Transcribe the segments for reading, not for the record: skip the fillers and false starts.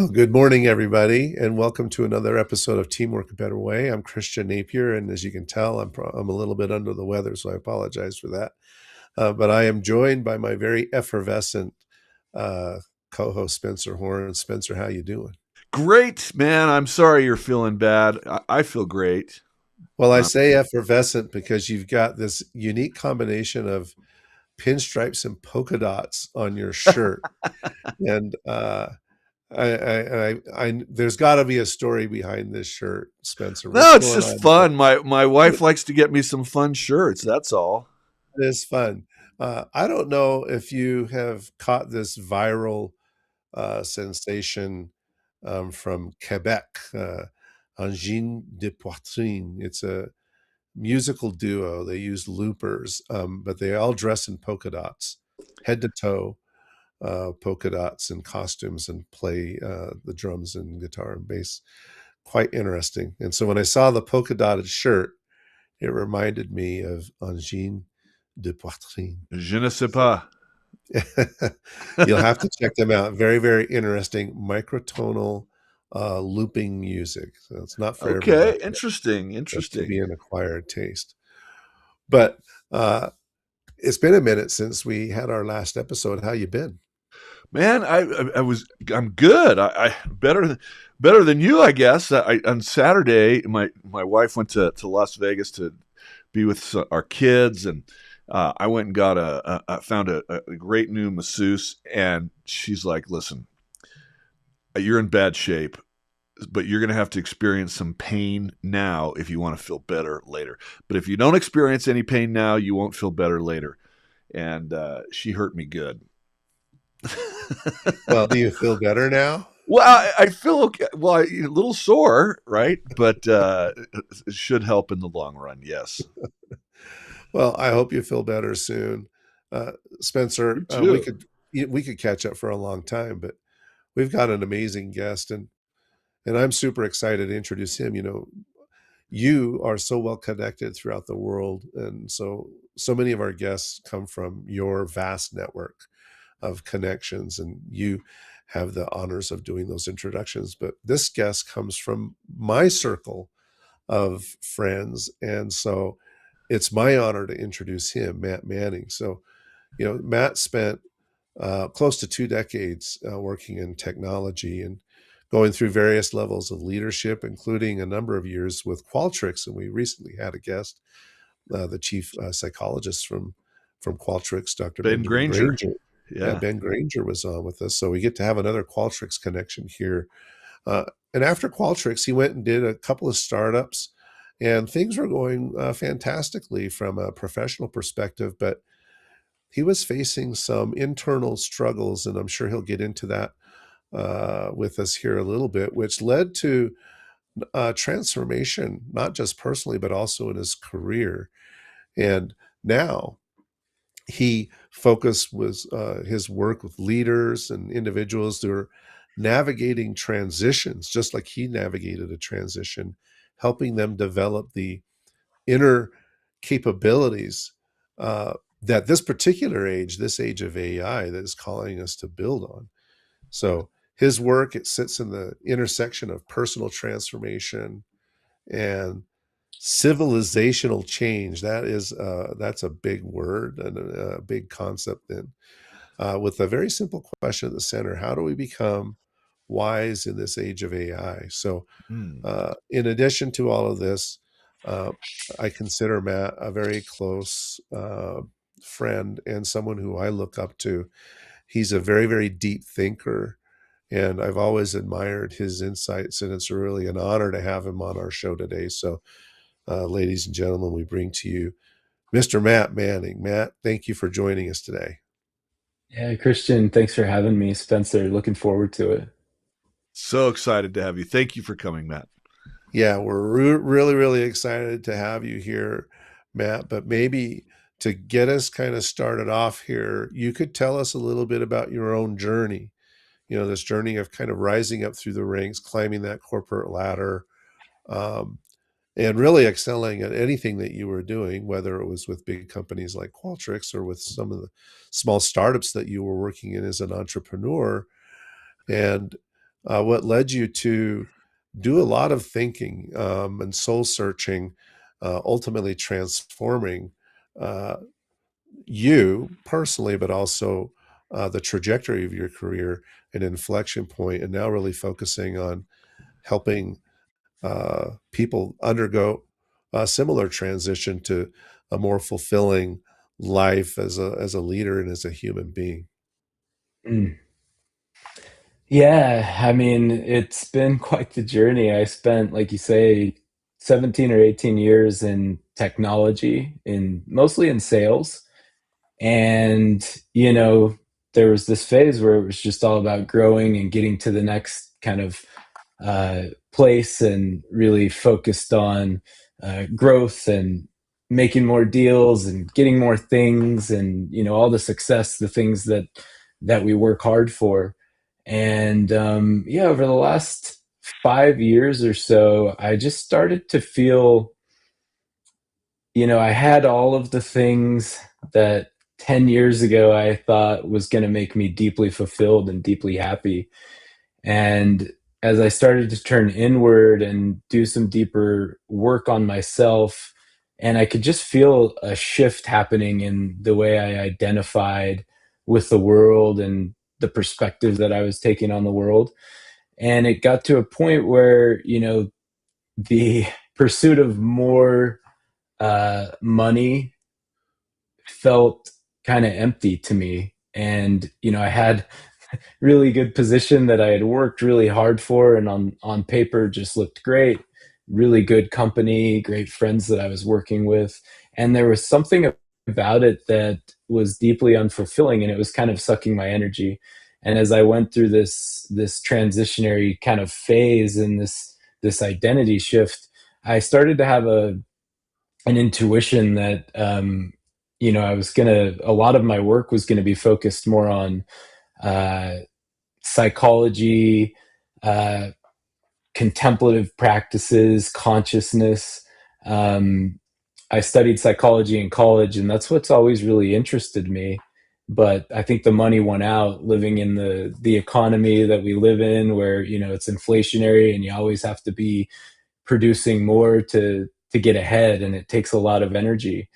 Well, good morning, everybody, and welcome to another episode of Teamwork a Better Way. I'm Christian Napier, and as you can tell, I'm a little bit under the weather, so I apologize for that. But I am joined by my very effervescent uh, co-host Spencer Horn. Spencer, how you doing? Great, man. I'm sorry you're feeling bad. I feel great. Well, I Um, say effervescent because you've got this unique combination of pinstripes and polka dots on your shirt, and there's got to be a story behind this shirt, Spencer. no, What's it's going just on there? fun. My wife likes to get me some fun shirts. That's all. It is fun. I don't know if you have caught this viral sensation from Quebec, Angine de Poitrine. It's a musical duo. They use loopers, but they all dress in polka dots, head to toe, polka dots and costumes, and play the drums and guitar and bass. Quite interesting. And so when I saw the polka dotted shirt, it reminded me of Angine de Poitrine. Je ne sais So pas. you'll have to check them out. Very, very interesting microtonal looping music. So it's not for everybody. Okay, interesting, That can interesting. be an acquired taste. But it's been a minute since we had our last episode. How you been? Man, I'm good. I better than you, I guess. On Saturday, my wife went to Las Vegas to be with our kids, and I went and got found a great new masseuse, and she's like, "Listen, you're in bad shape, but you're going to have to experience some pain now if you want to feel better later. But if you don't experience any pain now, you won't feel better later." And she hurt me good. Well, do you feel better now? Well, I feel okay. Well, a little sore, right? But it should help in the long run. Yes. Well, I hope you feel better soon. Uh, Spencer, You too. we could catch up for a long time, but we've got an amazing guest, and I'm super excited to introduce him. You are so well connected throughout the world, and so many of our guests come from your vast network of connections, and you have the honors of doing those introductions. But this guest comes from my circle of friends, and so it's my honor to introduce him, Matt Manning. So, Matt spent close to 2 decades working in technology and going through various levels of leadership, including a number of years with Qualtrics. And we recently had a guest, the chief psychologist from Qualtrics, Dr. Ben Benjamin Granger. Granger. Yeah, Yeah. Ben Granger was on with us. So we get to have another Qualtrics connection here. Uh, and after Qualtrics, he went and did a couple of startups, and things were going fantastically from a professional perspective. But he was facing some internal struggles, and I'm sure he'll get into that with us here a little bit, which led to transformation, not just personally, but also in his career. And now he focused was his work with leaders and individuals that are navigating transitions, just like he navigated a transition, helping them develop the inner capabilities uh, that this particular age, this age of AI, that is calling us to build on. So his work, it sits in the intersection of personal transformation and civilizational change. That's a big word and a big concept. Then, with a very simple question at the center: how do we become wise in this age of AI? So, Hmm. in addition to all of this, uh, I consider Matt a very close friend and someone who I look up to. He's a very, very deep thinker, and I've always admired his insights, and it's really an honor to have him on our show today. So, ladies and gentlemen, we bring to you Mr. Matt Manning. Matt, thank you for joining us today. Yeah, Christian, thanks for having me. Spencer, looking forward to it. So excited to have you. Thank you for coming, Matt. Yeah, we're really, really excited to have you here, Matt. But maybe to get us kind of started off here, you could tell us a little bit about your own journey. This journey of kind of rising up through the ranks, climbing that corporate ladder, um, and really excelling at anything that you were doing, whether it was with big companies like Qualtrics or with some of the small startups that you were working in as an entrepreneur. And what led you to do a lot of thinking and soul searching, ultimately transforming uh, you personally, but also the trajectory of your career, an inflection point, and now really focusing on helping people undergo a similar transition to a more fulfilling life as a leader and as a human being. Mm. Yeah, I mean, it's been quite the journey. I spent, like you say, 17 or 18 years in technology, in mostly in sales. And, you know, there was this phase where it was just all about growing and getting to the next kind of place, and really focused on growth and making more deals and getting more things, and, you know, all the success, the things that we work hard for. And yeah, over the last 5 years or so, I just started to feel, you know, I had all of the things that 10 years ago I thought was going to make me deeply fulfilled and deeply happy. And as I started to turn inward and do some deeper work on myself, and I could just feel a shift happening in the way I identified with the world and the perspective that I was taking on the world. And it got to a point where, you know, the pursuit of more money felt kind of empty to me. And, you know, I had really good position that I had worked really hard for, and on paper just looked great. Really good company, great friends that I was working with, and there was something about it that was deeply unfulfilling, and it was kind of sucking my energy. And as I went through this transitionary kind of phase and this identity shift, I started to have an intuition that you know, I was gonna a lot of my work was gonna be focused more on uh, psychology, uh, contemplative practices, consciousness. Um, I studied psychology in college, and that's what's always really interested me. But I think the money won out, living in the economy that we live in, where, you know, it's inflationary and you always have to be producing more to get ahead, and it takes a lot of energy.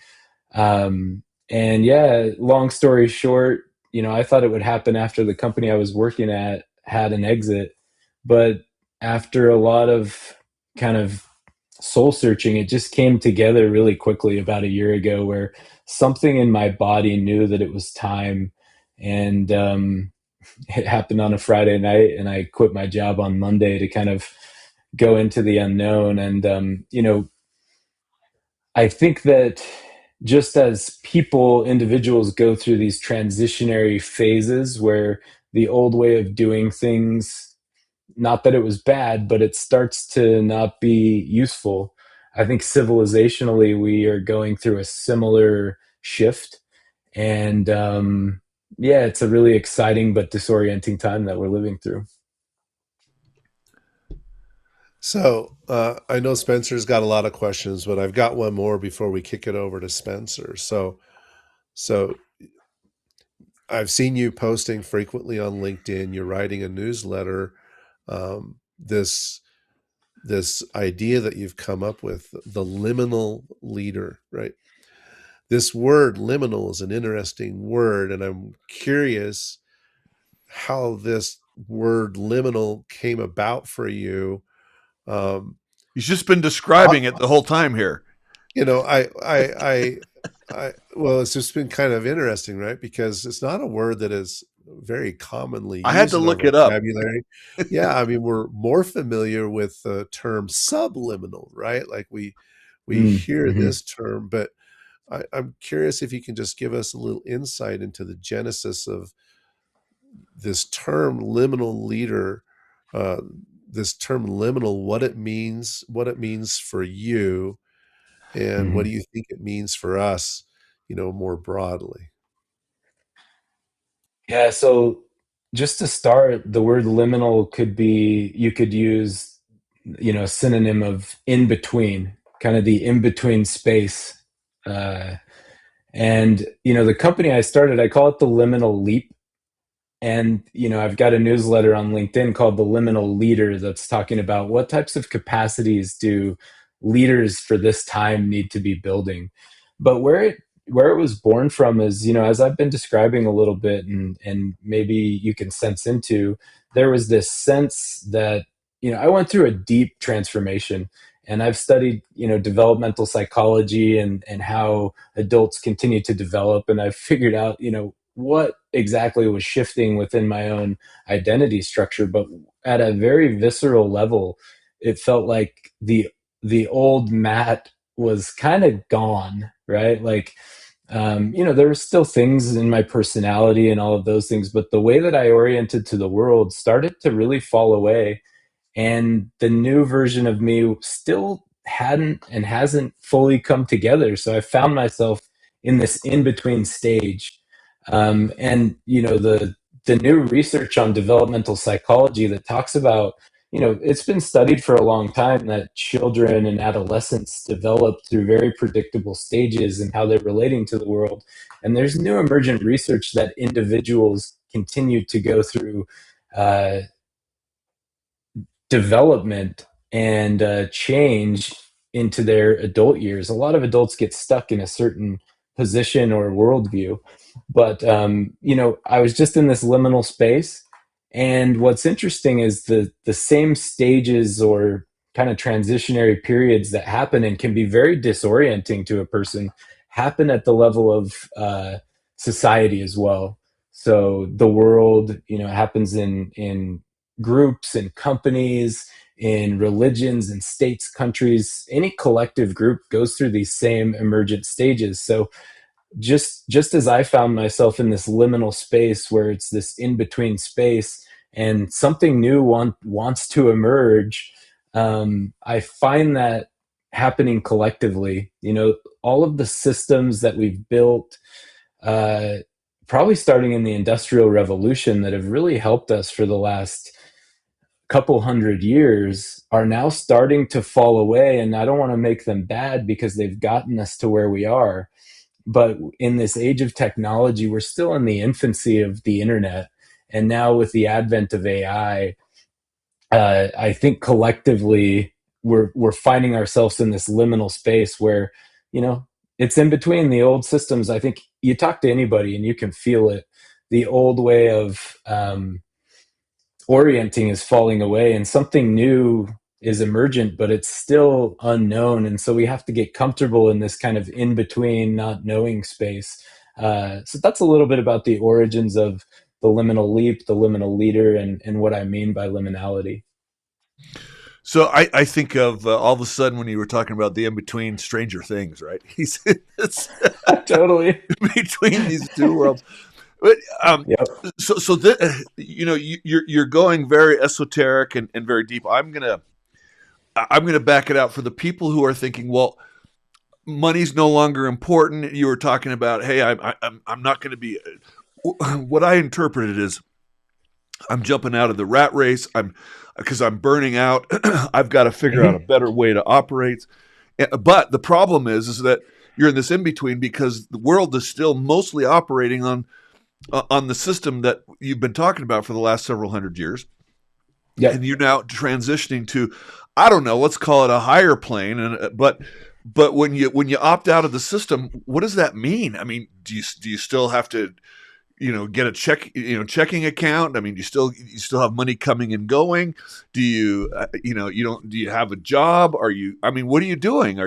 And yeah, long story short, you know, I thought it would happen after the company I was working at had an exit. But after a lot of kind of soul searching, it just came together really quickly about a year ago, where something in my body knew that it was time. And it happened on a Friday night, and I quit my job on Monday to kind of go into the unknown. And, you know, I think that just as people, individuals go through these transitionary phases where the old way of doing things, not that it was bad, but it starts to not be useful. I think civilizationally, we are going through a similar shift. And yeah, it's a really exciting but disorienting time that we're living through. So I know Spencer's got a lot of questions, but I've got one more before we kick it over to Spencer. So I've seen you posting frequently on LinkedIn. You're writing a newsletter. This idea that you've come up with, the liminal leader, right? This word liminal is an interesting word, and I'm curious how this word liminal came about for you. Um, He's just been uh, describing it the whole time here. you know, well, it's just been kind of interesting, right? Because it's not a word that is very commonly I had used to in our look it up. vocabulary. Yeah, I mean, we're more familiar with the term subliminal, right? Like we hear Mm-hmm. this term, but I'm curious if you can just give us a little insight into the genesis of this term liminal leader, uh, this term liminal, what it means for you, and what Mm-hmm. do you think it means for us, you know, more broadly? Yeah, so just to start, the word liminal could be, you could use, you know, a synonym of in between, kind of the in between space. Uh, and, you know, the company I started, I call it the liminal leap. And I've got a newsletter on LinkedIn called the Liminal Leader that's talking about what types of capacities do leaders for this time need to be building. But where it was born from is, as I've been describing a little bit, and maybe you can sense into, there was this sense that, I went through a deep transformation, and I've studied, developmental psychology and how adults continue to develop. And I've figured out, what exactly was shifting within my own identity structure. But at a very visceral level, it felt like the old Matt was kind of gone, right? Like, there were still things in my personality and all of those things, but the way that I oriented to the world started to really fall away. And the new version of me still hadn't and hasn't fully come together. So I found myself in this in between stage. And the new research on developmental psychology that talks about, it's been studied for a long time that children and adolescents develop through very predictable stages and how they're relating to the world. And there's new emergent research that individuals continue to go through uh, development and change into their adult years. A lot of adults get stuck in a certain position or worldview. But, I was just in this liminal space. And what's interesting is the same stages or kind of transitionary periods that happen and can be very disorienting to a person happen at the level of society as well. So the world, happens in groups and companies, in religions and states, countries. Any collective group goes through these same emergent stages. So just as I found myself in this liminal space where it's this in between space and something new wants to emerge, I find that happening collectively. All of the systems that we've built, uh, probably starting in the Industrial Revolution, that have really helped us for the last couple hundred years, are now starting to fall away. And I don't want to make them bad because they've gotten us to where we are. But in this age of technology, we're still in the infancy of the internet. And now with the advent of AI, I think collectively we're finding ourselves in this liminal space where, it's in between the old systems. I think you talk to anybody and you can feel it. The old way of orienting is falling away, and something new is emergent, but it's still unknown. And so we have to get comfortable in this kind of in between, not knowing space. So that's a little bit about the origins of the liminal leap, the liminal leader, and what I mean by liminality. So I think of all of a sudden when you were talking about the in between Stranger Things, right? It's Totally. between these two worlds. But Yep. you're going very esoteric and very deep. I'm gonna back it out for the people who are thinking, well, money's no longer important. You were talking about, hey, I'm not going to be. What I interpreted is I'm jumping out of the rat race. Because I'm burning out. I've got to figure out a Mm-hmm. better way to operate. But the problem is that you're in this in between because the world is still mostly operating on the system that you've been talking about for the last several hundred years, and Yep. you're now transitioning to, I don't know, let's call it a higher plane. And but when you opt out of the system, what does that mean? I mean, do you still have to get a checking account? I mean, you still have money coming and going? Do you you don't do you have a job? I mean, what are you doing?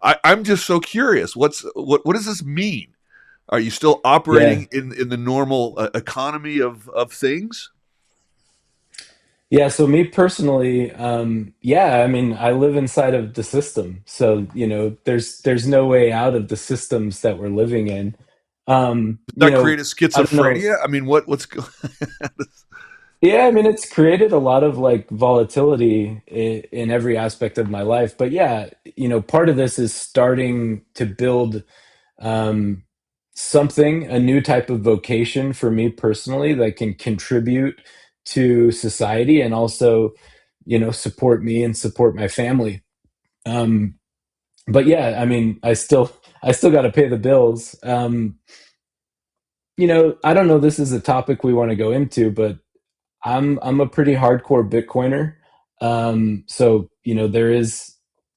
I'm just so curious. What does this mean? Are you still Yeah. operating in the normal economy of things? Yeah, so me personally, yeah, I mean, I live inside of the system, so there's no way out of the systems that we're living in. Does that create a I don't know. schizophrenia? I mean, what's Yeah, I mean, it's created a lot of like volatility in every aspect of my life. But yeah, part of this is starting to build um, something, a new type of vocation for me personally that can contribute to society and also, support me and support my family. Um, but yeah, I mean, I still got to pay the bills. I don't know. This is a topic we want to go into, but I'm a pretty hardcore Bitcoiner. So there is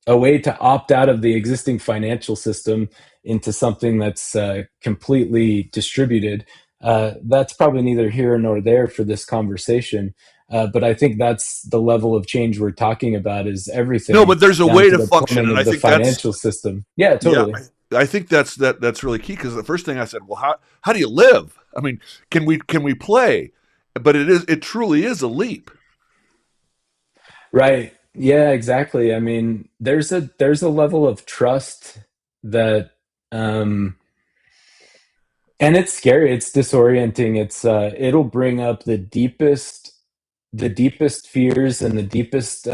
a way to opt out of the existing financial system into something that's completely distributed. That's probably neither here nor there for this conversation. But I think that's the level of change we're talking about is No, everything but there's a down way to to the function, plumbing and I of the think that's financial system. Yeah, yeah. totally. I think that's really key because the first thing I said, well, how do you live? I mean, can we play? But it truly is a leap. Right. Yeah, exactly. I mean, there's a level of trust that um and it's scary, it's disorienting. It'll bring up the deepest fears and the deepest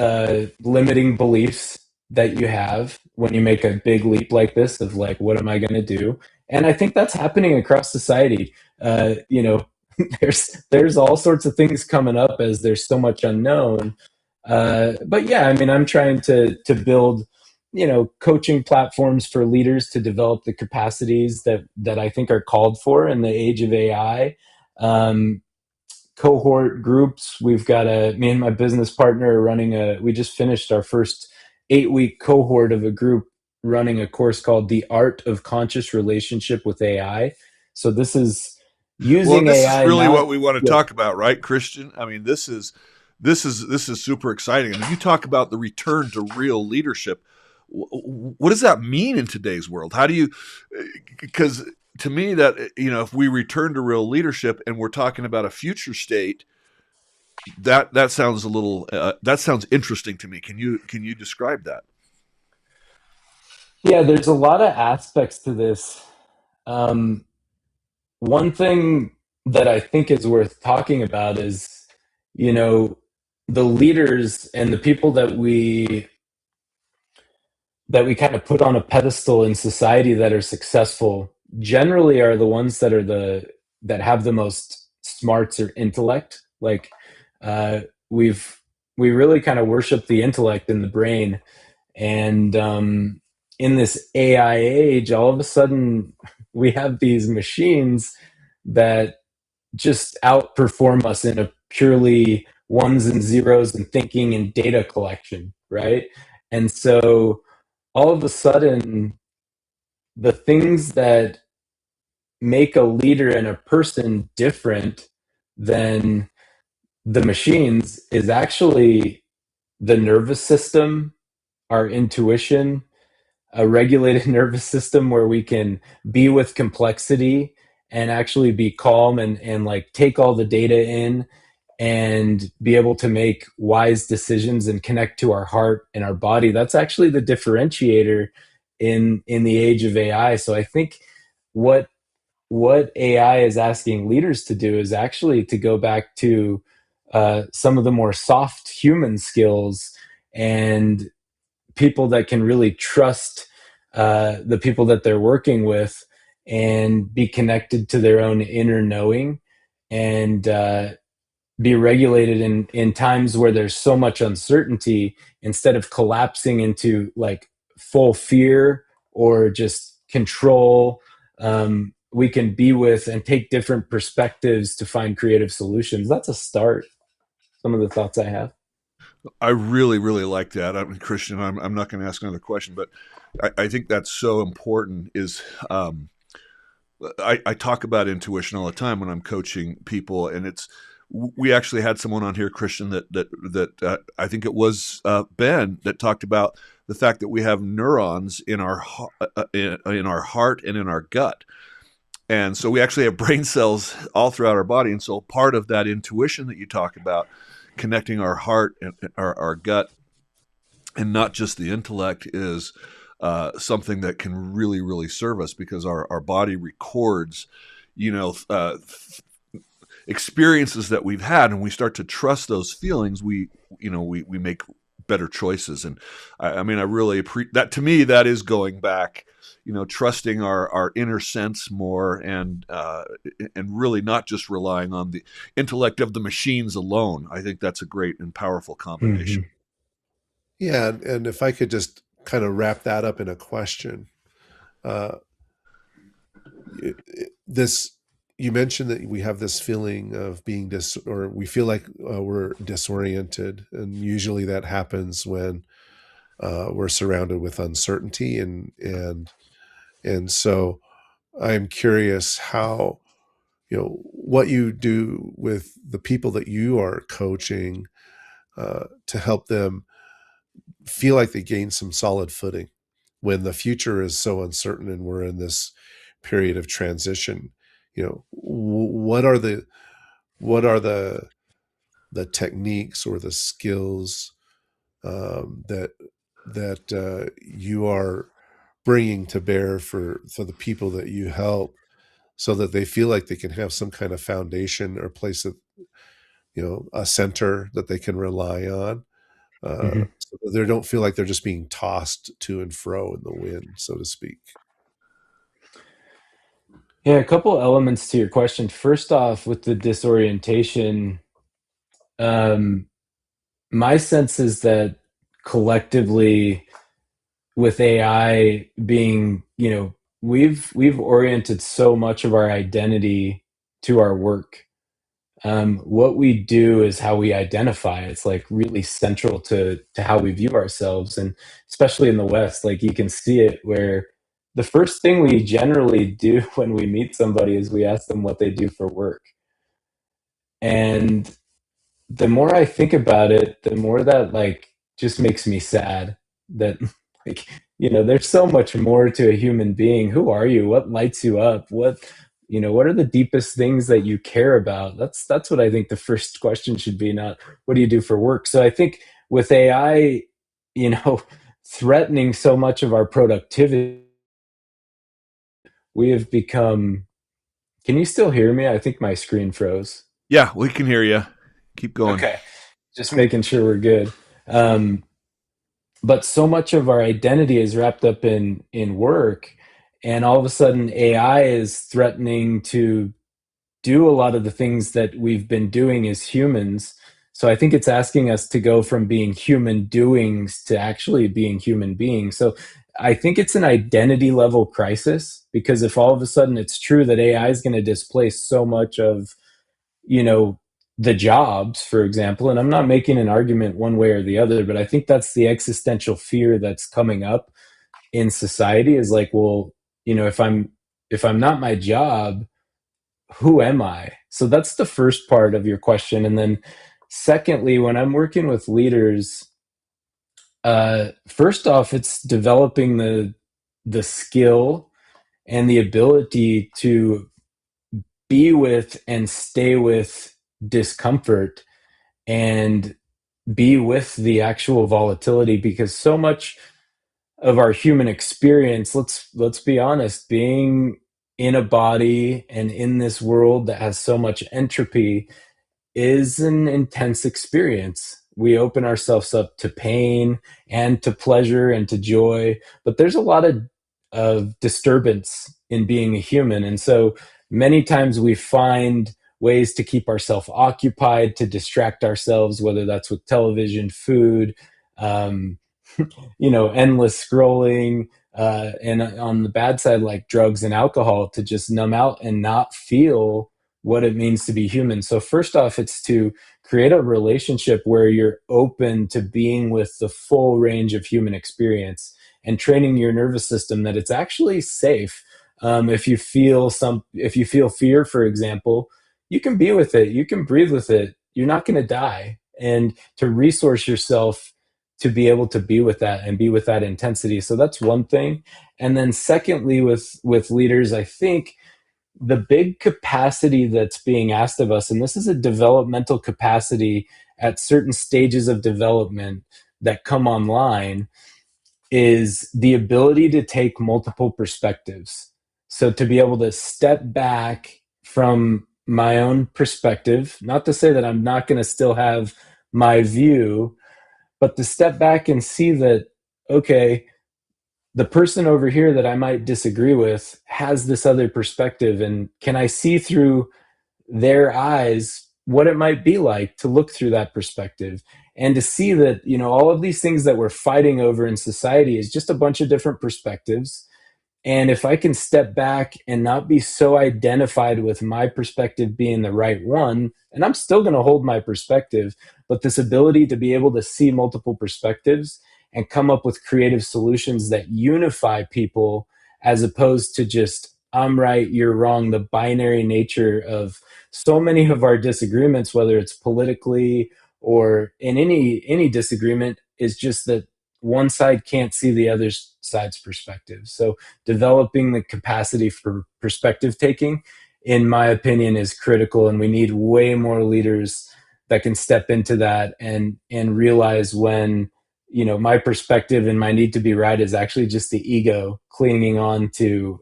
limiting beliefs that you have when you make a big leap like this of like what am I going to do? And I think that's happening across society. There's all sorts of things coming up as there's so much unknown. But yeah, I mean, I'm trying to build, coaching platforms for leaders to develop the capacities that I think are called for in the age of AI. Um, Cohort groups. We've got me and my business partner are running we just finished our first 8-week cohort of a group running a course called The Art of Conscious Relationship with AI. So this is Well, using this is AI really not. what we want to Yeah. talk about, right, Christian? I mean, this is super exciting. I mean, you talk about the return to real leadership. What does that mean in today's world? How do you? Because to me, that if we return to real leadership and we're talking about a future state, that sounds a little that sounds interesting to me. Can you describe that? Yeah, there's a lot of aspects to this. Um, One thing that I think is worth talking about is, you know, the leaders and the people that we kind of put on a pedestal in society that are successful generally are the ones that have the most smarts or intellect. Like uh, we've we really kind of worship the intellect in the brain, and in this AI age, all of a sudden we have these machines that just outperform us in a purely ones and zeros and thinking and data collection, right? And so all of a sudden, the things that make a leader and a person different than the machines is actually the nervous system, our intuition, a regulated nervous system where we can be with complexity and actually be calm and like take all the data in and be able to make wise decisions and connect to our heart and our body. That's actually the differentiator in the age of AI. So I think what what AI is asking leaders to do is actually to go back to some of the more soft human skills and people that can really trust the people that they're working with and be connected to their own inner knowing and be regulated in times where there's so much uncertainty instead of collapsing into like full fear or just control. We can be with and take different perspectives to find creative solutions. That's a start. Some of the thoughts I have. I really, really like that. I mean, Christian, I'm not going to ask another question, but I think that's so important. Is I talk about intuition all the time when I'm coaching people, and we actually had someone on here, Christian, that I think it was Ben that talked about the fact that we have neurons in in our heart and in our gut, and so we actually have brain cells all throughout our body, and so part of that intuition that you talk about, connecting our heart and our gut and not just the intellect is something that can really, really serve us because our body records, you know, experiences that we've had, and we start to trust those feelings. We make better choices, and I mean, I really that to me that is going back. Trusting our inner sense more, and really not just relying on the intellect of the machines alone. I think that's a great and powerful combination. Mm-hmm. Yeah, and if I could just kind of wrap that up in a question, uh, this you mentioned that we have this feeling of being or we feel like we're disoriented, and usually that happens when we're surrounded with uncertainty, and so I'm curious how, what you do with the people that you are coaching to help them feel like they gain some solid footing when the future is so uncertain and we're in this period of transition. What are the techniques or the skills that you are bringing to bear for the people that you help, so that they feel like they can have some kind of foundation or place of, a center that they can rely on, Mhm. so that they don't feel like they're just being tossed to and fro in the wind, so to speak. Yeah, a couple elements to your question. First off, with the disorientation, um, my sense is that collectively, with AI being, we've oriented so much of our identity to our work. What we do is how we identify. It's like really central to how we view ourselves, and especially in the West, like you can see it where the first thing we generally do when we meet somebody is we ask them what they do for work. And the more I think about it, the more that like just makes me sad that like there's so much more to a human being. Who are you? What lights you up? What are the deepest things that you care about? That's what I think the first question should be, not what do you do for work. So I think with AI, you know, threatening so much of our productivity, we have become. Can you still hear me? I think my screen froze. Yeah, we can hear you. Keep going. Okay, just making sure we're good. Um, but so much of our identity is wrapped up in work, and all of a sudden AI is threatening to do a lot of the things that we've been doing as humans. So I think it's asking us to go from being human doings to actually being human beings. So I think it's an identity level crisis, because if all of a sudden it's true that AI is going to displace so much of, you know, the jobs, for example, and I'm not making an argument one way or the other, but I think that's the existential fear that's coming up in society is like, well, if I'm not my job, who am I? So that's the first part of your question. And then secondly, when I'm working with leaders, first off, it's developing the skill and the ability to be with and stay with discomfort and be with the actual volatility, because so much of our human experience, let's be honest, being in a body and in this world that has so much entropy is an intense experience. We open ourselves up to pain and to pleasure and to joy, but there's a lot of disturbance in being a human. And so many times we find ways to keep ourselves occupied, to distract ourselves, whether that's with television, food, um, endless scrolling, and on the bad side, like drugs and alcohol, to just numb out and not feel what it means to be human. So first off, it's to create a relationship where you're open to being with the full range of human experience and training your nervous system that it's actually safe. If you feel fear, for example, you can be with it, you can breathe with it, you're not going to die. And to resource yourself to be able to be with that and be with that intensity. So that's one thing. And then secondly, with leaders, I think the big capacity that's being asked of us, and this is a developmental capacity at certain stages of development that come online, is the ability to take multiple perspectives. So to be able to step back from my own perspective, not to say that I'm not going to still have my view, but to step back and see that, okay, the person over here that I might disagree with has this other perspective, and can I see through their eyes what it might be like to look through that perspective, and to see that all of these things that we're fighting over in society is just a bunch of different perspectives, And if I can step back and not be so identified with my perspective being the right one, and I'm still going to hold my perspective, but this ability to be able to see multiple perspectives and come up with creative solutions that unify people as opposed to just, I'm right, you're wrong, the binary nature of so many of our disagreements, whether it's politically or in any disagreement, is just that one side can't see the other side's perspective. So developing the capacity for perspective taking, in my opinion, is critical, and we need way more leaders that can step into that and realize when, my perspective and my need to be right is actually just the ego clinging on to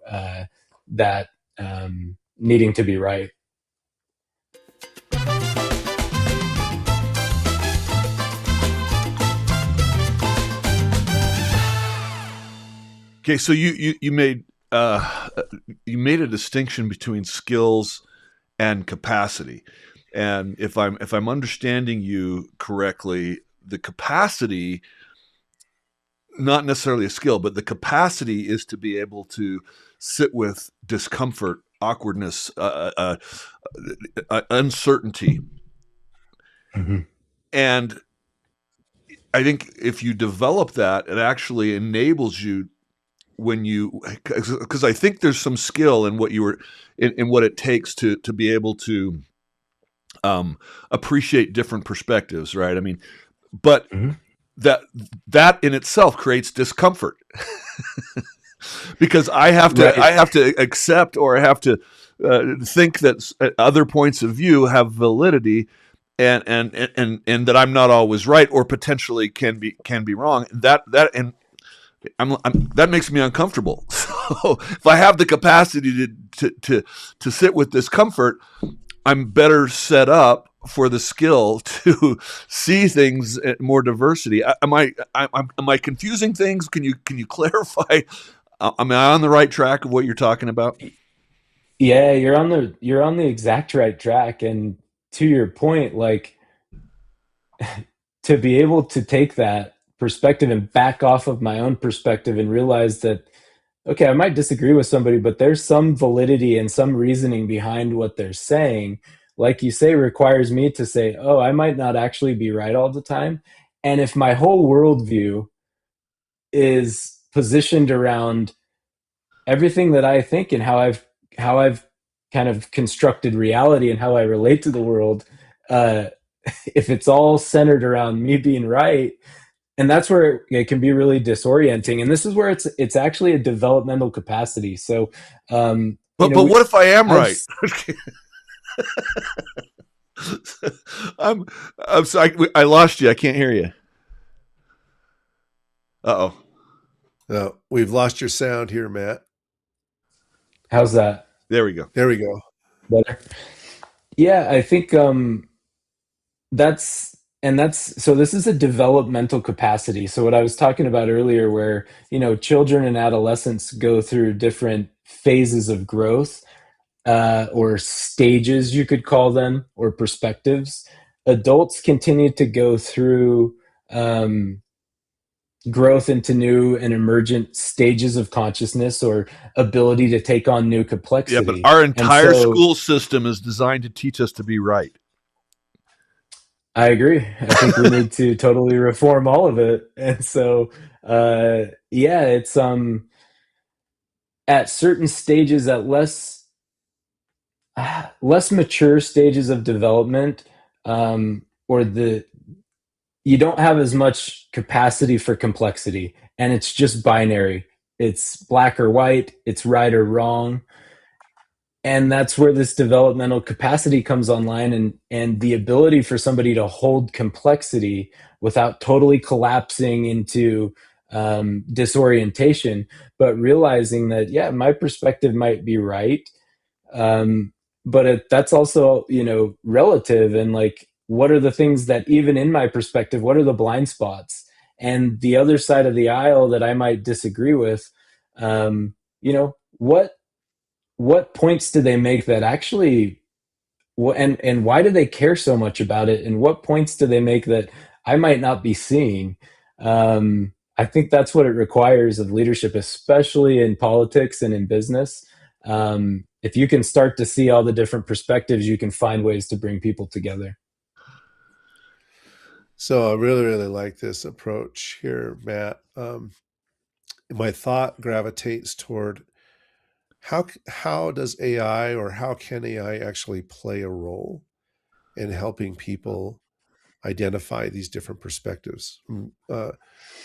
that needing to be right. Okay, so you made a distinction between skills and capacity, and if I'm understanding you correctly, the capacity, not necessarily a skill, but the capacity is to be able to sit with discomfort, awkwardness, uncertainty, Mm-hmm. and I think if you develop that, it actually enables you when you, because I think there's some skill in what you were in what it takes to be able to appreciate different perspectives, right? I mean, but Mm-hmm. that that in itself creates discomfort because I Right. have to accept, or I have to think that other points of view have validity, and that I'm not always right, or potentially can be wrong. That makes me uncomfortable. So if I have the capacity to sit with discomfort, I'm better set up for the skill to see things at more diversity. Am I confusing things? Can you clarify? Am I on the right track of what you're talking about? Yeah, you're on the exact right track. And to your point, like, to be able to take that perspective and back off of my own perspective and realize that, okay, I might disagree with somebody, but there's some validity and some reasoning behind what they're saying, like you say, requires me to say, oh, I might not actually be right all the time. And if my whole worldview is positioned around everything that I think and how I've kind of constructed reality and how I relate to the world, uh, if it's all centered around me being right, and that's where it can be really disorienting. And this is where it's actually a developmental capacity. So, But what if I am I've right? I'm I'm sorry. I lost you. I can't hear you. Uh oh. No, we've lost your sound here, Matt. how's that There we go. There we go. better? Yeah, I think that's so this is a developmental capacity. So what I was talking about earlier, where children and adolescents go through different phases of growth, or stages, you could call them, or perspectives. Adults continue to go through um, growth into new and emergent stages of consciousness or ability to take on new Yeah, but complexity. our And entire so school system is designed to teach us to be right. I agree. I think we need to totally reform all of it. And so, yeah, it's at certain stages, at less mature stages of development, or the you don't have as much capacity for complexity, and it's just binary. It's black or white, it's right or wrong. And that's where this developmental capacity comes online, and the ability for somebody to hold complexity without totally collapsing into disorientation, but realizing that, yeah, my perspective might be right, um, but that's also relative. And like, what are the things that, even in my perspective, what are the blind spots and the other side of the aisle that I might disagree with? What points do they make that actually, and why do they care so much about it, and what points do they make that I might not be seeing? I think that's what it requires of leadership, especially in politics and in business. If you can start to see all the different perspectives, you can find ways to bring people together. So I really, really like this approach here, Matt. My thought gravitates toward how does AI or how can AI actually play a role in helping people identify these different perspectives?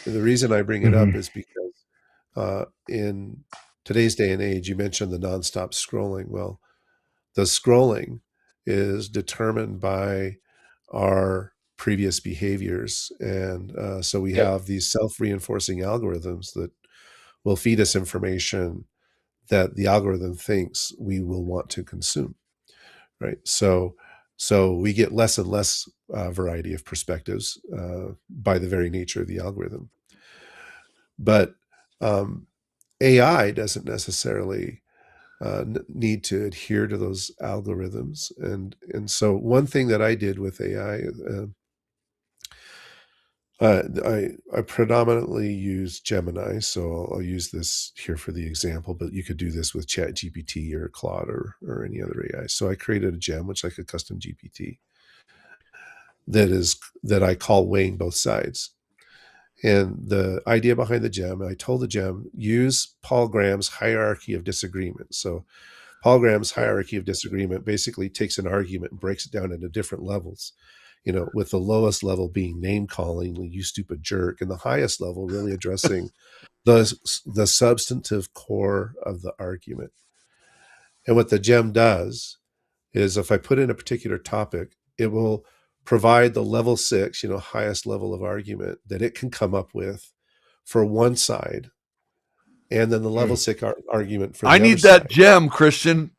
And the reason I bring it Mm-hmm. up is because in today's day and age, you mentioned the nonstop scrolling. Well, the scrolling is determined by our previous behaviors. And so we Yep. have these self reinforcing algorithms that will feed us information that the algorithm thinks we will want to consume. Right. So we get less and less variety of perspectives by the very nature of the algorithm. But AI doesn't necessarily need to adhere to those algorithms. And so one thing that I did with AI, I predominantly use Gemini, so I'll use this here for the example. But you could do this with Chat GPT or Claude or any other AI. So I created a gem, which is like a custom GPT that I call weighing both sides. And the idea behind the gem, I told the gem, use Paul Graham's hierarchy of disagreement. So Paul Graham's hierarchy of disagreement basically takes an argument and breaks it down into different levels, with the lowest level being name calling, you stupid jerk, and the highest level really addressing the the substantive core of the argument. And what the gem does is if I put in a particular topic, it will provide the level 6, highest level of argument that it can come up with for one side, and then the level Mm. 6 argument for I the other need that side. gem, Christian.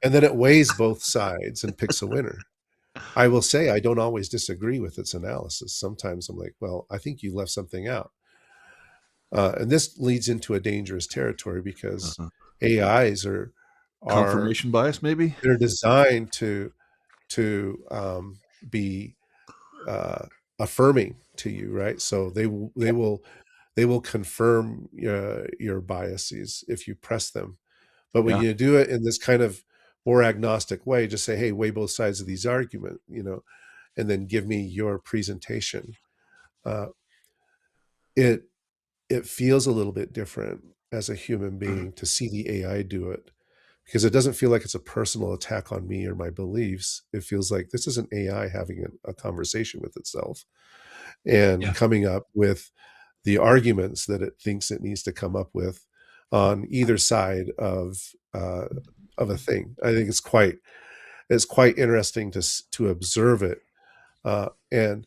And then it weighs both sides and picks a winner. I will say I don't always disagree with its analysis. Sometimes I'm like, well, I think you left something out. And this leads into a dangerous territory because Uh-huh. AIs are Confirmation bias, maybe. they're designed to be uh, affirming to you, right? So they will confirm your biases if you press them. But when Yeah, you do it in this kind of more agnostic way, just say, hey, weigh both sides of these argument, and then give me your presentation. Uh, it it feels a little bit different as a human being to see the AI do it because it doesn't feel like it's a personal attack on me or my beliefs. It feels like this is an AI having a conversation with itself and Yeah. coming up with the arguments that it thinks it needs to come up with on either side of a thing. I think it's quite interesting to observe it, and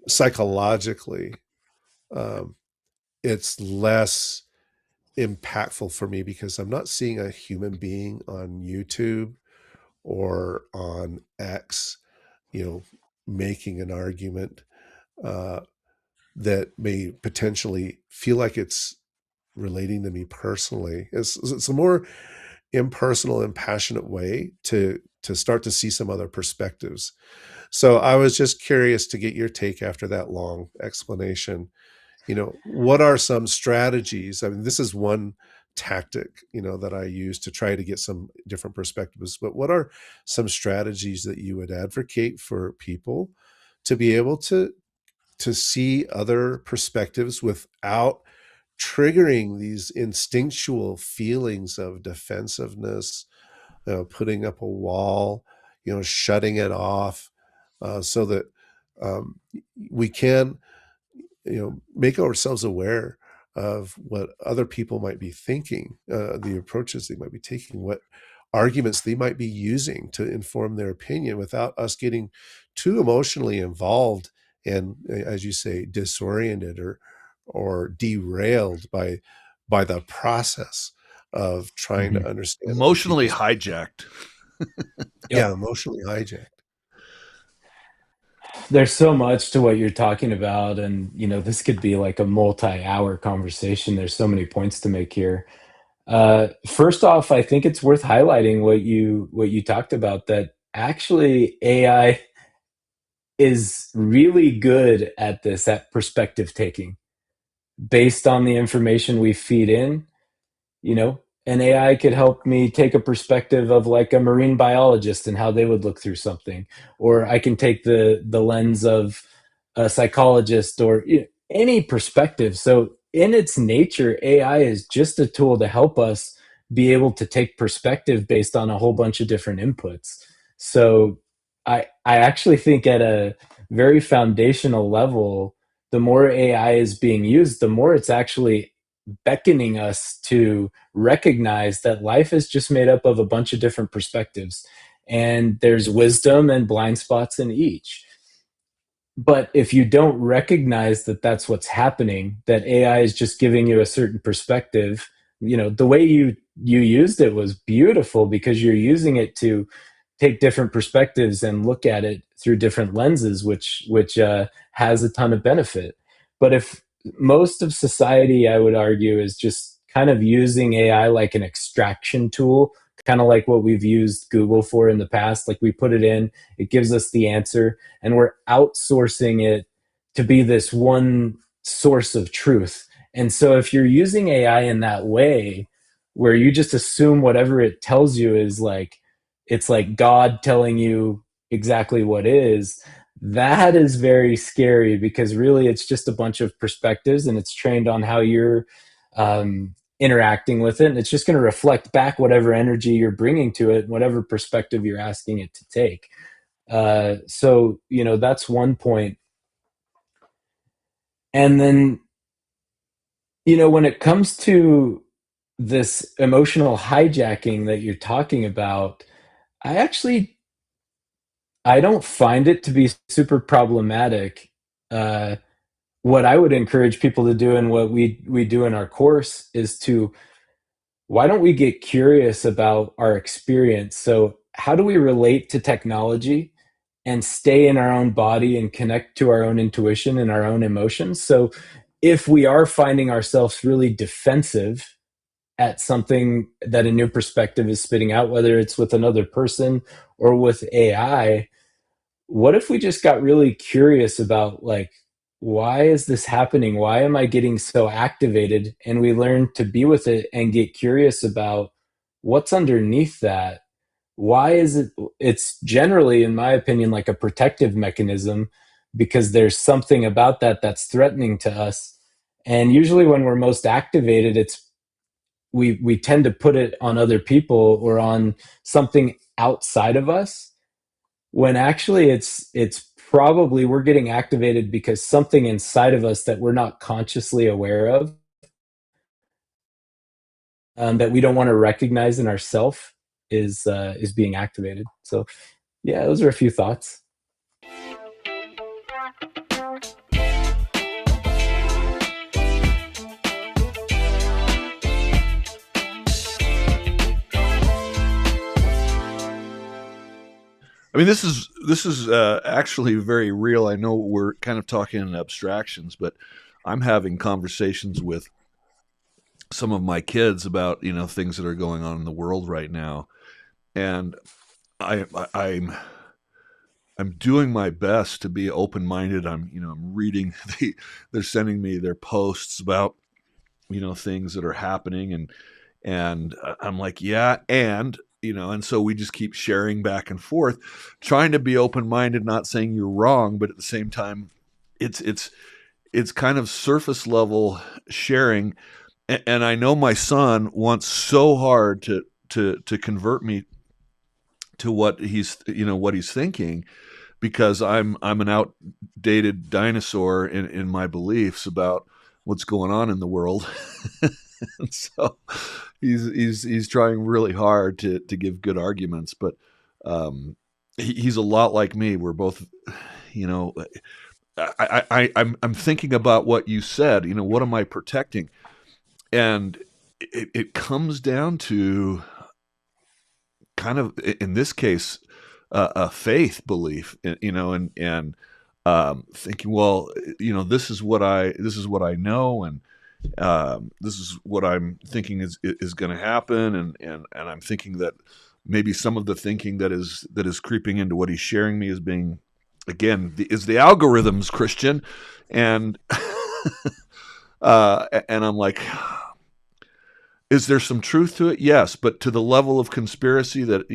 psychologically, um, it's less impactful for me because I'm not seeing a human being on YouTube or on X, you know, making an argument uh, that may potentially feel like it's relating to me personally. It's a more impersonal and passionate way to start to see some other perspectives. So I was just curious to get your take after that long explanation. What are some strategies? I mean, this is one tactic, that I use to try to get some different perspectives, but what are some strategies that you would advocate for people to be able to see other perspectives without triggering these instinctual feelings of defensiveness, putting up a wall, shutting it off, so that um, we can make ourselves aware of what other people might be thinking, the approaches they might be taking, what arguments they might be using to inform their opinion without us getting too emotionally involved and, as you say, disoriented or derailed by the process of trying Mm-hmm. to understand other emotionally people's, hijacked. Yep. yeah, emotionally hijacked. There's so much to what you're talking about, and this could be like a multi-hour conversation. There's so many points to make here. First off, I think it's worth highlighting what you talked about, that actually AI is really good at this, at perspective taking. based on the information we feed in. You know, an AI could help me take a perspective of like a marine biologist and how they would look through something, or I can take the lens of a psychologist, or any perspective. So in its nature, AI is just a tool to help us be able to take perspective based on a whole bunch of different inputs. So I actually think at a very foundational level, the more AI is being used, the more it's actually beckoning us to recognize that life is just made up of a bunch of different perspectives, and there's wisdom and blind spots in each. But if you don't recognize that that's what's happening, that AI is just giving you a certain perspective, the way you used it was beautiful, because you're using it to take different perspectives and look at it through different lenses, which has a ton of benefit. But if most of society, I would argue, is just kind of using AI like an extraction tool, kind of like what we've used Google for in the past. Like, we put it in, it gives us the answer, and we're outsourcing it to be this one source of truth. And so if you're using AI in that way, where you just assume whatever it tells you is like, it's like God telling you exactly what is, that is very scary, because really it's just a bunch of perspectives, and it's trained on how you're interacting with it, and it's just going to reflect back whatever energy you're bringing to it, whatever perspective you're asking it to take. So that's one point. And then when it comes to this emotional hijacking that you're talking about, I don't find it to be super problematic. uh, what I would encourage people to do, and what we do in our course, is to, why don't we get curious about our experience? So how do we relate to technology and stay in our own body and connect to our own intuition and our own emotions? So if we are finding ourselves really defensive at something that a new perspective is spitting out, whether it's with another person or with AI, what if we just got really curious about, like, why is this happening? Why am I getting so activated? And we learn to be with it and get curious about what's underneath that. Why is it? It's generally, in my opinion, like a protective mechanism, because there's something about that that's threatening to us. And usually when we're most activated, it's we tend to put it on other people or on something outside of us, when actually it's probably we're getting activated because something inside of us that we're not consciously aware of, that we don't want to recognize in ourself, is being activated. So yeah, those are a few thoughts. I mean, this is actually very real. I know we're kind of talking in abstractions, but I'm having conversations with some of my kids about things that are going on in the world right now, and I'm doing my best to be open minded. I'm reading they're sending me their posts about things that are happening, and I'm like, yeah, and so we just keep sharing back and forth, trying to be open minded, not saying you're wrong, but at the same time, it's kind of surface level sharing. And I know my son wants so hard to convert me to what he's thinking, because I'm an outdated dinosaur in my beliefs about what's going on in the world. And so he's trying really hard to give good arguments, but he's a lot like me. We're both, I'm thinking about what you said. What am I protecting? And it comes down to, kind of, in this case, a faith belief, and thinking, well, this is what I know, and this is what I'm thinking is going to happen, and I'm thinking that maybe some of the thinking that is creeping into what he's sharing me is being, again, is the algorithms, Christian, and And I'm like, is there some truth to it? Yes, but to the level of conspiracy that,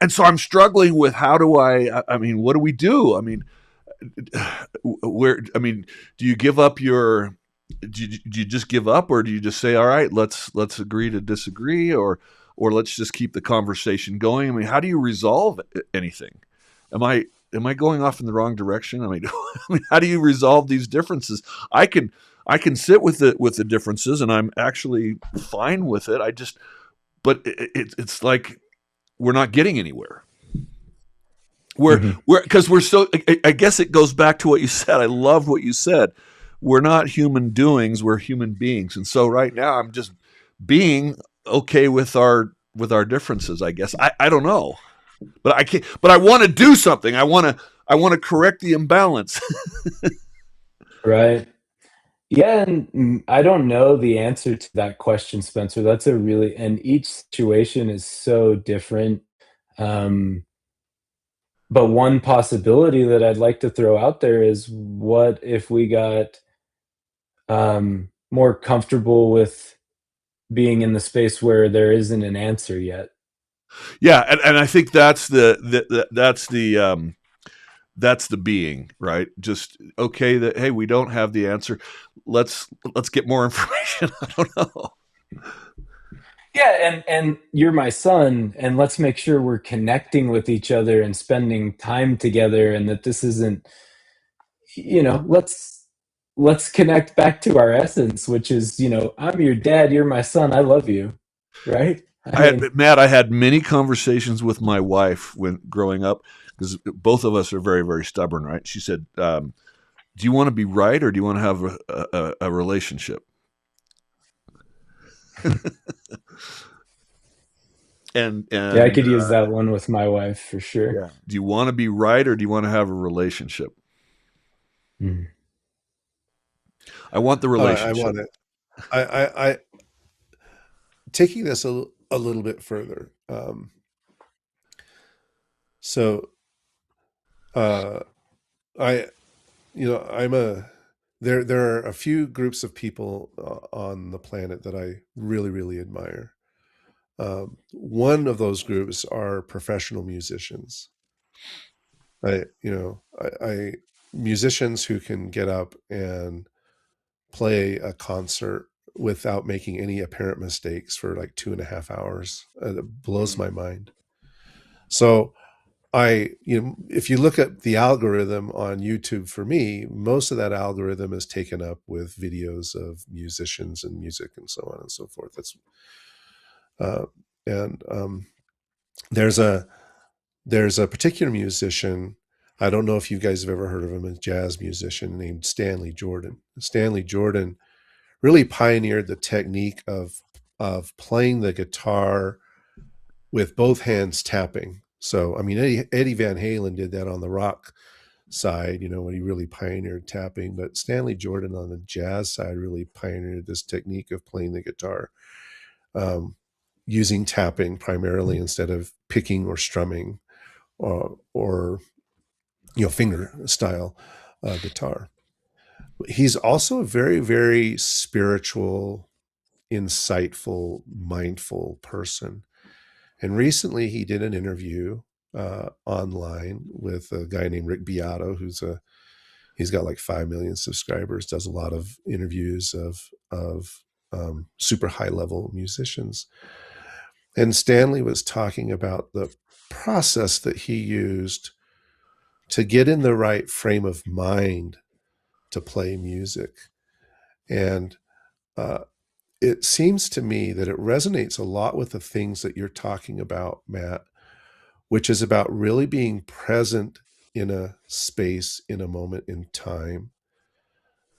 and so I'm struggling with how do I mean, what do we do? I mean, I mean, do you give up your, do you just give up, or do you just say, all right, let's agree to disagree, or let's just keep the conversation going? I mean, how do you resolve anything? Am I, am I going off in the wrong direction? I mean, I mean, how do you resolve these differences? I can, I can sit with the differences, and I'm actually fine with it. I just, but it's like we're not getting anywhere. Mhm. We're because we're so. I guess it goes back to what you said. I loved what you said. We're not human doings. We're human beings, and so right now I'm just being okay with our differences. I guess I don't know, but I can't. But I want to do something. I want to correct the imbalance. Right. Yeah, and I don't know the answer to that question, Spencer. That's a really, and each situation is so different. Um, but one possibility that I'd like to throw out there is what if we got more comfortable with being in the space where there isn't an answer yet? Yeah, and I think that's the being, right? Just okay that, hey, we don't have the answer. Let's get more information. I don't know. Yeah, and you're my son, and let's make sure we're connecting with each other and spending time together, and that this isn't, let's connect back to our essence, which is, I'm your dad, you're my son, I love you, right? I mean, Matt, I had many conversations with my wife when growing up, because both of us are very, very stubborn, right? She said, "Do you want to be right, or do you want to have a relationship?" And yeah, I could use that one with my wife for sure. yeah, do you want to be right, or do you want to have a relationship? Mm. I want the I relationship. want it. I taking this a little bit further. So uh, I, I'm a there are a few groups of people on the planet that I really really admire. One of those groups are professional musicians. I musicians who can get up and play a concert without making any apparent mistakes for like 2.5 hours. It blows Mm. my mind. So if you look at the algorithm on YouTube for me, most of that algorithm is taken up with videos of musicians and music and so on and so forth. Uh, and there's a there's a particular musician. I don't know if you guys have ever heard of him, a jazz musician named Stanley Jordan. Stanley Jordan really pioneered the technique of playing the guitar with both hands tapping. So, I mean, Eddie Van Halen did that on the rock side, when he really pioneered tapping. But Stanley Jordan on the jazz side really pioneered this technique of playing the guitar um, using tapping primarily instead of picking or strumming or finger style guitar. He's also a very, very spiritual, insightful, mindful person. And recently he did an interview online with a guy named Rick Beato, he's got like 5 million subscribers, does a lot of interviews of super high level musicians. And Stanley was talking about the process that he used to get in the right frame of mind to play music. And uh, it seems to me that it resonates a lot with the things that you're talking about, Matt, which is about really being present in a space, in a moment in time,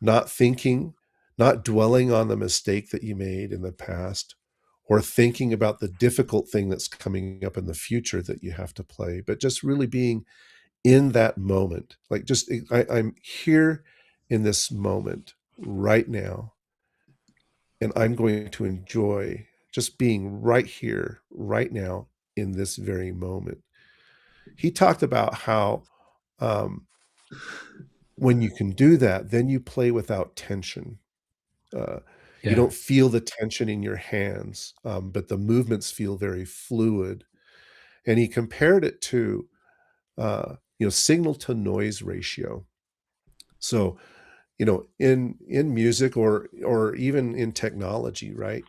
not thinking, not dwelling on the mistake that you made in the past, or thinking about the difficult thing that's coming up in the future that you have to play, but just really being in that moment. Like, just, I'm here in this moment right now, and I'm going to enjoy just being right here, right now, in this very moment. He talked about how um, when you can do that, then you play without tension. Uh, you Yeah. don't feel the tension in your hands, but the movements feel very fluid. And he compared it to, signal to noise ratio. So, in music or even in technology, right?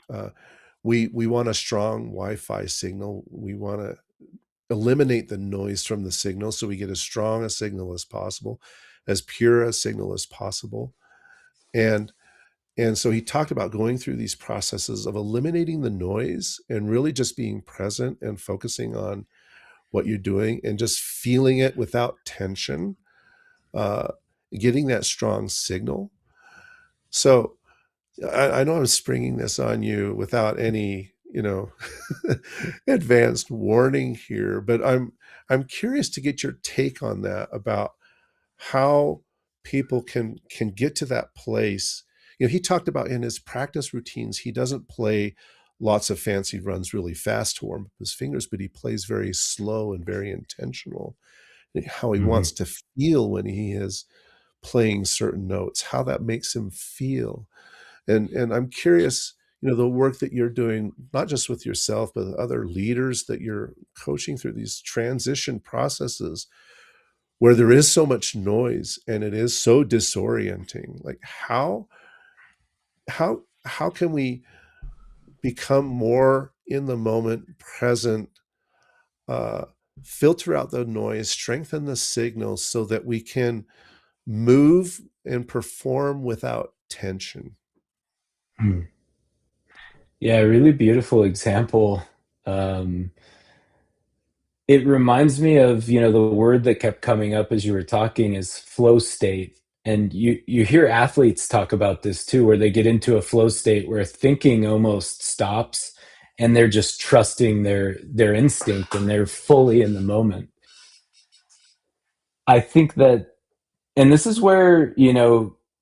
We want a strong Wi-Fi signal. We want to eliminate the noise from the signal so we get as strong a signal as possible, as pure a signal as possible. And and so he talked about going through these processes of eliminating the noise and really just being present and focusing on what you're doing and just feeling it without tension, uh, getting that strong signal. So I know I'm springing this on you without any, advanced warning here, but I'm curious to get your take on that about how people can get to that place. He talked about in his practice routines, he doesn't play lots of fancy runs really fast to warm up his fingers, but he plays very slow and very intentional. How he Hmm. wants to feel when he is playing certain notes, how that makes him feel. And I'm curious, the work that you're doing, not just with yourself, but other leaders that you're coaching through these transition processes where there is so much noise and it is so disorienting. Like how can we become more in the moment, present, uh, filter out the noise, strengthen the signals so that we can move and perform without tension? Yeah, really beautiful example. Um, it reminds me of, the word that kept coming up as you were talking is flow state. And you hear athletes talk about this too, where they get into a flow state where thinking almost stops and they're just trusting their instinct and they're fully in the moment. I think that, and this is where,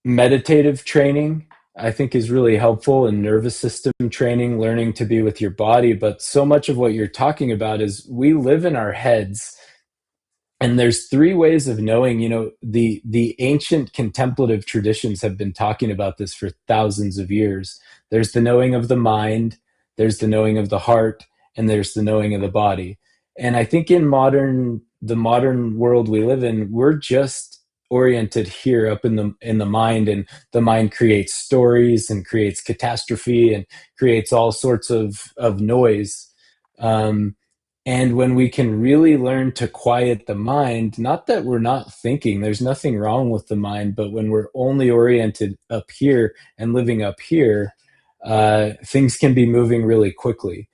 meditative training I think is really helpful, in nervous system training, learning to be with your body. But so much of what you're talking about is we live in our heads, and there's three ways of knowing. The ancient contemplative traditions have been talking about this for thousands of years. There's the knowing of the mind, there's the knowing of the heart, and there's the knowing of the body. And I think in the modern world we live in, we're just oriented here up in the mind, and the mind creates stories and creates catastrophe and creates all sorts of noise. um, and when we can really learn to quiet the mind, not that we're not thinking, there's nothing wrong with the mind, but when we're only oriented up here and living up here, things can be moving really quickly.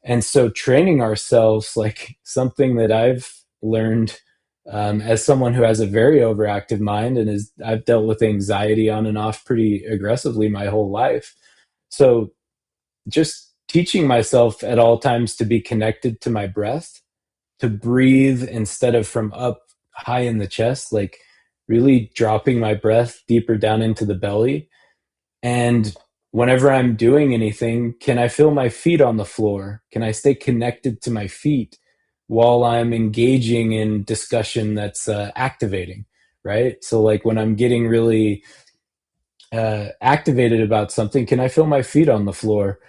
And so training ourselves, like something that I've learned, as someone who has a very overactive mind, and I've dealt with anxiety on and off pretty aggressively my whole life. So just teaching myself at all times to be connected to my breath, to breathe instead of from up high in the chest, like really dropping my breath deeper down into the belly. And whenever I'm doing anything, can I feel my feet on the floor? Can I stay connected to my feet while I'm engaging in discussion that's activating? Right. So, like when I'm getting really activated about something, can I feel my feet on the floor?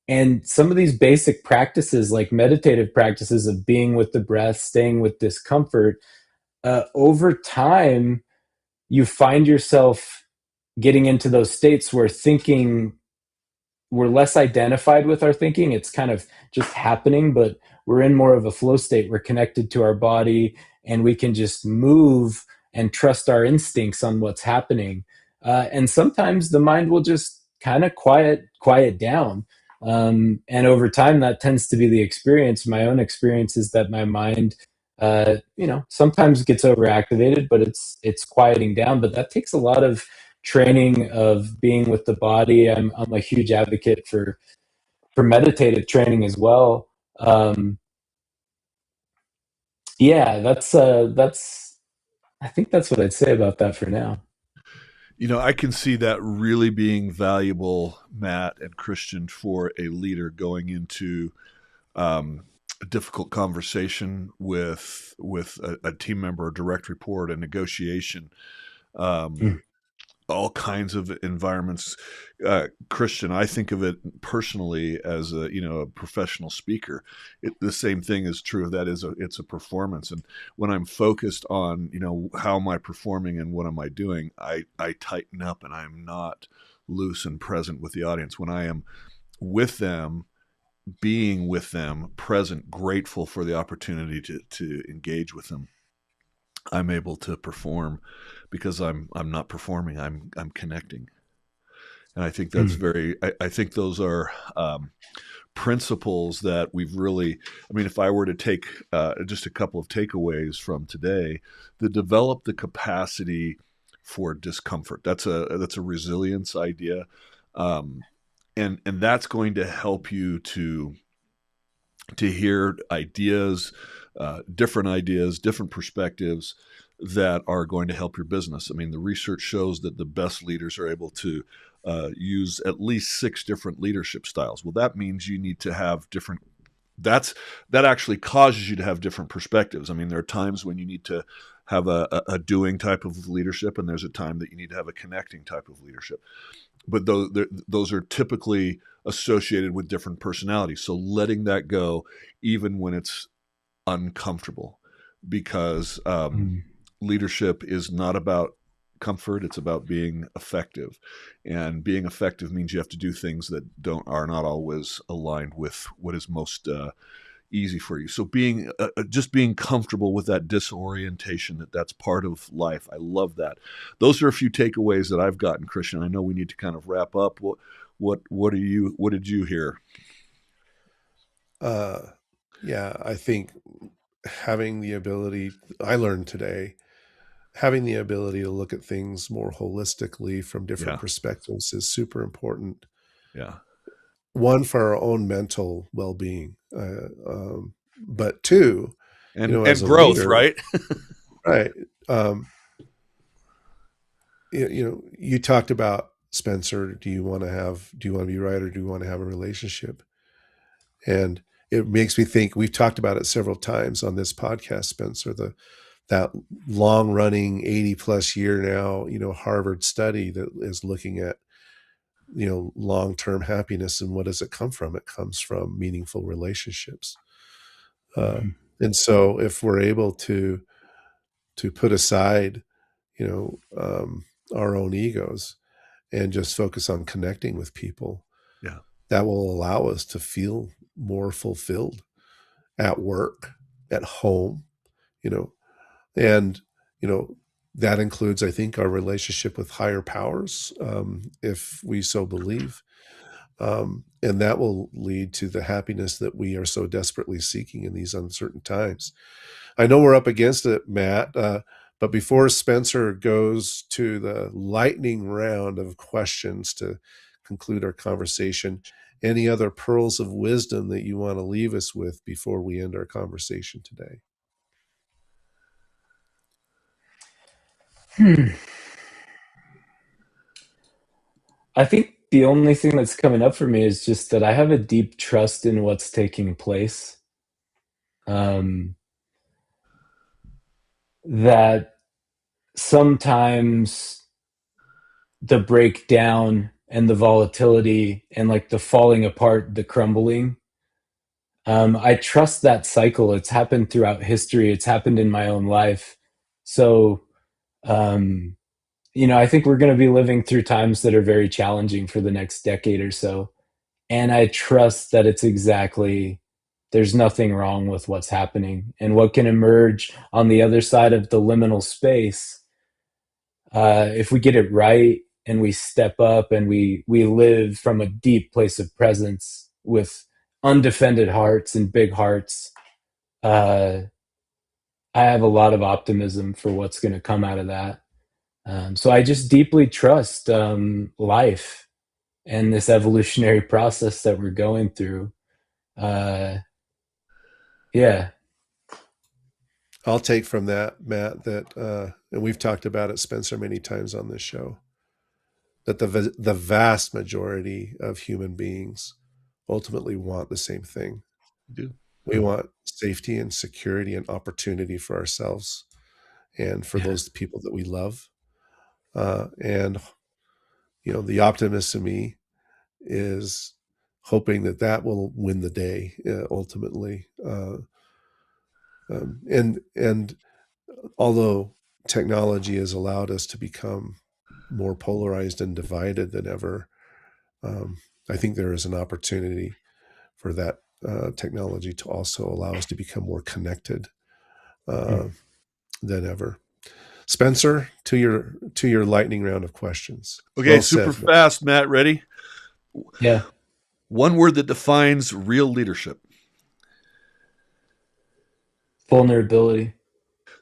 And some of these basic practices, like meditative practices of being with the breath, staying with discomfort, over time, you find yourself getting into those states where thinking, we're less identified with our thinking. It's kind of just happening, but we're in more of a flow state. We're connected to our body, and we can just move and trust our instincts on what's happening. And sometimes the mind will just kind of quiet down. And over time, that tends to be the experience. My own experience is that my mind, sometimes gets overactivated, but it's quieting down. But that takes a lot of training of being with the body. I'm a huge advocate for meditative training as well. Um, yeah, that's I think that's what I'd say about that for now. I can see that really being valuable, Matt and Christian, for a leader going into a difficult conversation with a team member, a direct report, a negotiation. Um, Mm. all kinds of environments. Christian, I think of it personally as a professional speaker. The same thing is true of that. It's a performance, and when I'm focused on how am I performing and what am I doing, I tighten up and I'm not loose and present with the audience. When I am with them, being with them, present, grateful for the opportunity to engage with them, I'm able to perform because I'm not performing. I'm connecting, and I think that's Hmm. very. I think those are principles that we've really. I mean, if I were to take just a couple of takeaways from today, to develop the capacity for discomfort. That's a resilience idea, um, and that's going to help you to hear different ideas, different perspectives that are going to help your business. I mean, the research shows that the best leaders are able to use at least 6 different leadership styles. Well, that means you need to have different. That actually causes you to have different perspectives. I mean, there are times when you need to have a doing type of leadership, and there's a time that you need to have a connecting type of leadership. But those are typically associated with different personalities. So letting that go, even when it's uncomfortable, because Hmm. leadership is not about comfort; it's about being effective, and being effective means you have to do things that are not always aligned with what is most easy for you. So just being comfortable with that disorientation, that's part of life. I love that. Those are a few takeaways that I've gotten, Christian. I know we need to kind of wrap up. What did you hear? Uh, yeah, I think having the ability, I learned today, having the ability to look at things more holistically from different Yeah, perspectives is super important. yeah, One, for our own mental well-being, but two, and as a growth, leader, right? right? You talked about, Spencer. Do you want to be right, or do you want to have a relationship? And it makes me think, we've talked about it several times on this podcast, Spencer, that long running 80 plus year now, Harvard study that is looking at, long term happiness, and what does it come from? It comes from meaningful relationships. Uh, Hmm. and so if we're able to put aside, you know, um, our own egos and just focus on connecting with people, Yeah, that will allow us to feel more fulfilled at work, at home, you know, and, you know, that includes, I think, our relationship with higher powers, if we so believe. And that will lead to the happiness that we are so desperately seeking in these uncertain times. I know we're up against it, Matt, but before Spencer goes to the lightning round of questions to conclude our conversation, any other pearls of wisdom that you want to leave us with before we end our conversation today? Hmm. I think the only thing that's coming up for me is just that I have a deep trust in what's taking place. Um, that sometimes the breakdown and the volatility and like the falling apart, the crumbling, I trust that cycle. It's happened throughout history, it's happened in my own life. So, um, I think we're going to be living through times that are very challenging for the next decade or so. And I trust that there's nothing wrong with what's happening. And what can emerge on the other side of the liminal space, if we get it right and we step up and we live from a deep place of presence with undefended hearts and big hearts, uh, I have a lot of optimism for what's going to come out of that. So I just deeply trust life and this evolutionary process that we're going through. Uh, yeah, I'll take from that, Matt, that, and we've talked about it, Spencer, many times on this show, that the vast majority of human beings ultimately want the same thing. I do. We want safety and security and opportunity for ourselves and for yeah, those people that we love. And the optimist in me is hoping that that will win the day ultimately. And although technology has allowed us to become more polarized and divided than ever, um, I think there is an opportunity for that technology to also allow us to become more connected Hmm. uh, than ever. Spencer, to your lightning round of questions. Okay, Well super said. fast, Matt. Ready? Yeah. One word that defines real leadership. Vulnerability.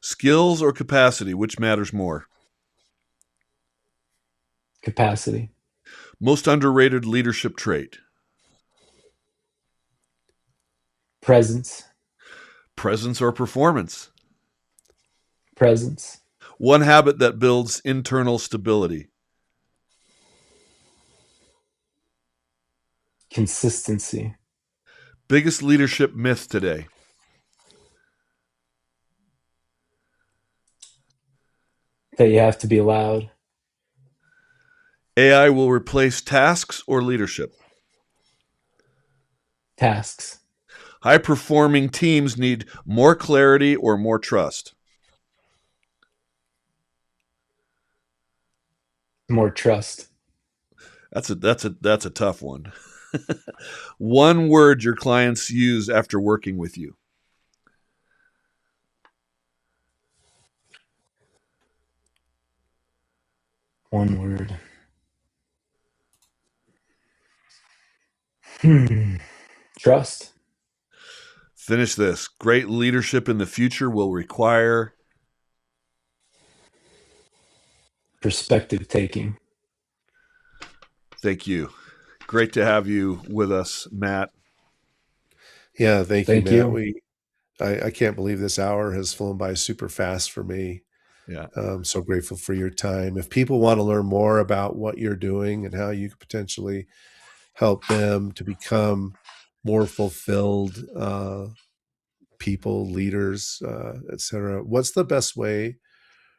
Skills or capacity, which matters more? Capacity. Most underrated leadership trait. Presence. Presence or performance. Presence. One habit that builds internal stability. Consistency. Biggest leadership myth today. That you have to be loud. AI will replace tasks or leadership. Tasks. High performing teams need more clarity or more trust. More trust. That's a tough one. One word your clients use after working with you. One word. Hmm. Trust. Finish this. Great leadership in the future will require. Perspective taking. Thank you. Great to have you with us, Matt. Yeah, thank you, Thank Matt. you. I can't believe this hour has flown by super fast for me. Yeah. I'm so grateful for your time. If people want to learn more about what you're doing and how you could potentially help them to become more fulfilled people, leaders, etc., what's the best way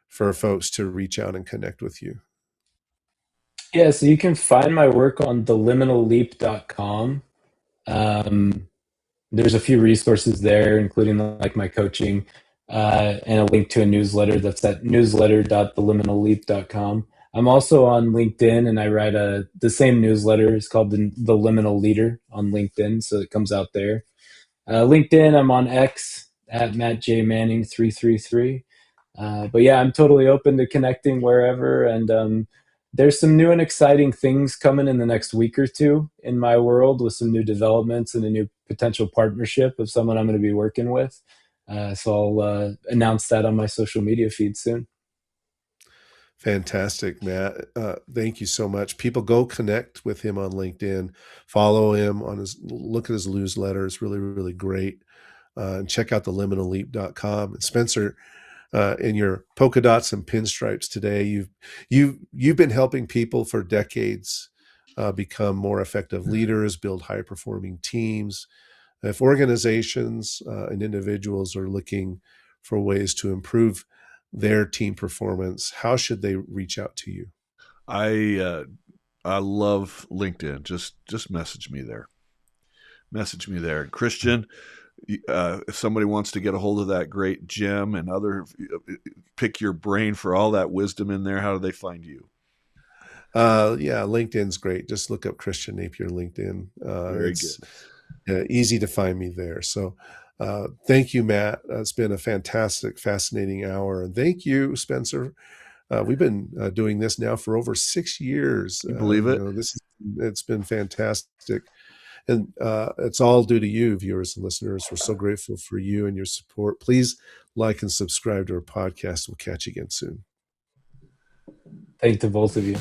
for folks to reach out and connect with you? Yeah, so you can find my work on theliminalleap.com. Um, there's a few resources there, including like my coaching and a link to a newsletter. That's at newsletter.theliminalleap.com. I'm also on LinkedIn, and I write the same newsletter. It's called the Liminal Leader on LinkedIn, so it comes out there. LinkedIn, I'm on X at Matt J Manning 333. But yeah, I'm totally open to connecting wherever. And there's some new and exciting things coming in the next week or two in my world with some new developments and a new potential partnership of someone I'm going to be working with. So I'll announce that on my social media feed soon. Fantastic, Matt. Thank you so much. People go connect with him on LinkedIn, follow him on look at his newsletter. It's really, really great. And check out the liminalleap.com. And Spencer, in your polka dots and pinstripes today, you've been helping people for decades become more effective leaders, build high performing teams. If organizations and individuals are looking for ways to improve their team performance, how should they reach out to you? I I love LinkedIn. Just message me there. Message me there. Christian, if somebody wants to get a hold of that great gem and other, pick your brain for all that wisdom in there, how do they find you? Yeah, LinkedIn's great. Just look up Christian Napier LinkedIn. Very good. It's easy to find me there. So thank you, Matt. It's been a fantastic, fascinating hour. And thank you, Spencer. We've been doing this now for over 6 years. You believe it? It's been fantastic. And it's all due to you, viewers and listeners. We're so grateful for you and your support. Please like and subscribe to our podcast. We'll catch you again soon. Thank to both of you.